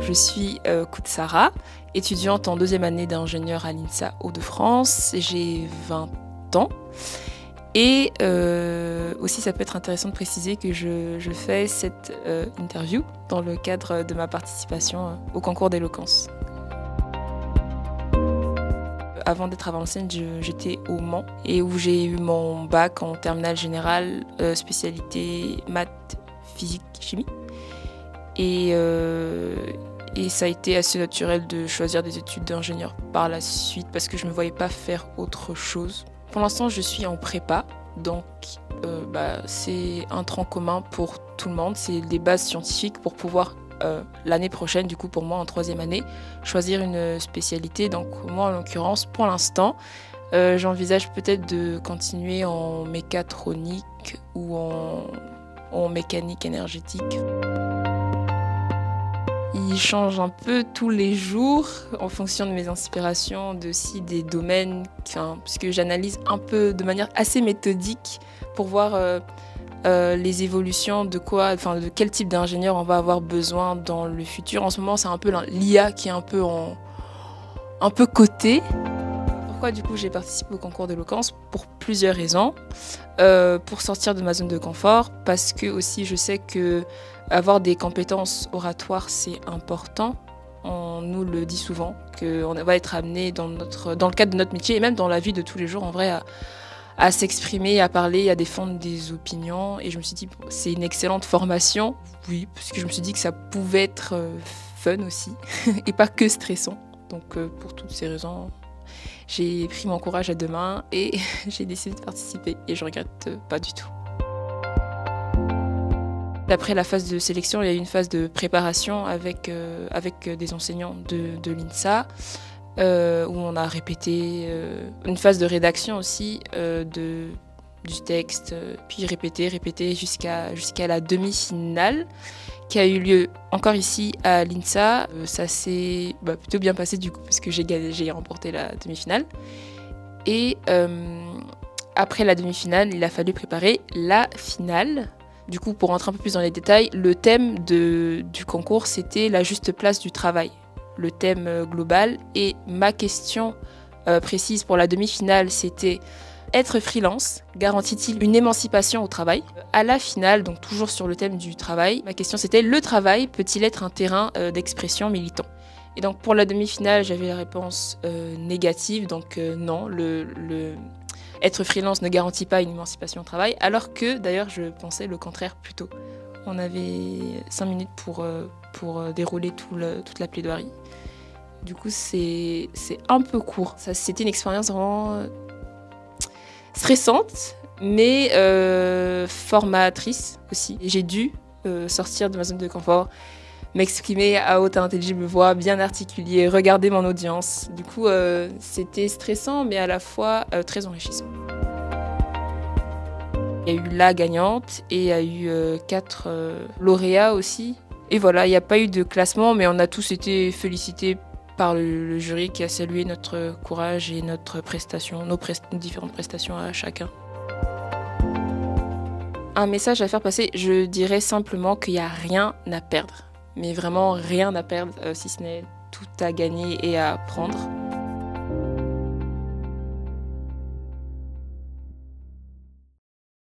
je suis Koutsara, étudiante en deuxième année d'ingénieur à l'INSA Hauts-de-France. J'ai 20 ans. Et aussi, ça peut être intéressant de préciser que je fais cette interview dans le cadre de ma participation au concours d'éloquence. Avant d'être à Valenciennes, j'étais au Mans et où j'ai eu mon bac en terminale générale, spécialité maths, physique, chimie. Et ça a été assez naturel de choisir des études d'ingénieur par la suite parce que je ne me voyais pas faire autre chose. Pour l'instant, je suis en prépa, donc c'est un tronc commun pour tout le monde. C'est des bases scientifiques pour pouvoir, l'année prochaine, du coup pour moi en troisième année, choisir une spécialité. Donc moi, en l'occurrence, pour l'instant, j'envisage peut-être de continuer en mécatronique ou en mécanique énergétique. Il change un peu tous les jours en fonction de mes inspirations, des domaines, puisque j'analyse un peu de manière assez méthodique pour voir les évolutions de quel type d'ingénieur on va avoir besoin dans le futur. En ce moment, c'est un peu l'IA qui est un peu cotée. Pourquoi du coup j'ai participé au concours d'éloquence? Pour plusieurs raisons. Pour sortir de ma zone de confort, parce que aussi je sais que avoir des compétences oratoires c'est important. On nous le dit souvent, qu'on va être amené dans le cadre de notre métier et même dans la vie de tous les jours en vrai à s'exprimer, à parler, à défendre des opinions. Et je me suis dit c'est une excellente formation, oui, parce que je me suis dit que ça pouvait être fun aussi et pas que stressant. Donc pour toutes ces raisons, j'ai pris mon courage à deux mains et j'ai décidé de participer et je regrette pas du tout. Après la phase de sélection, il y a eu une phase de préparation avec des enseignants de l'INSA où on a répété une phase de rédaction aussi du texte, puis répéter jusqu'à la demi-finale qui a eu lieu encore ici à l'INSA. Ça s'est plutôt bien passé du coup parce que j'ai remporté la demi-finale. Et après la demi-finale, il a fallu préparer la finale. Du coup, pour rentrer un peu plus dans les détails, le thème du concours, c'était la juste place du travail, le thème global. Et ma question précise pour la demi-finale, c'était: être freelance garantit-il une émancipation au travail? À la finale, donc toujours sur le thème du travail, ma question c'était: le travail peut-il être un terrain d'expression militant? Et donc pour la demi-finale, j'avais la réponse négative, donc non, être freelance ne garantit pas une émancipation au travail, alors que d'ailleurs je pensais le contraire plus tôt. On avait 5 minutes pour dérouler toute la plaidoirie. Du coup c'est un peu court. C'était une expérience vraiment stressante, mais formatrice aussi. J'ai dû sortir de ma zone de confort, m'exprimer à haute intelligible voix, bien articulée, regarder mon audience. Du coup, c'était stressant, mais à la fois très enrichissant. Il y a eu la gagnante et il y a eu 4 lauréats aussi. Et voilà, il n'y a pas eu de classement, mais on a tous été félicités par le jury qui a salué notre courage et notre prestation, nos différentes prestations à chacun. Un message à faire passer, je dirais simplement qu'il n'y a rien à perdre. Mais vraiment rien à perdre, si ce n'est tout à gagner et à apprendre.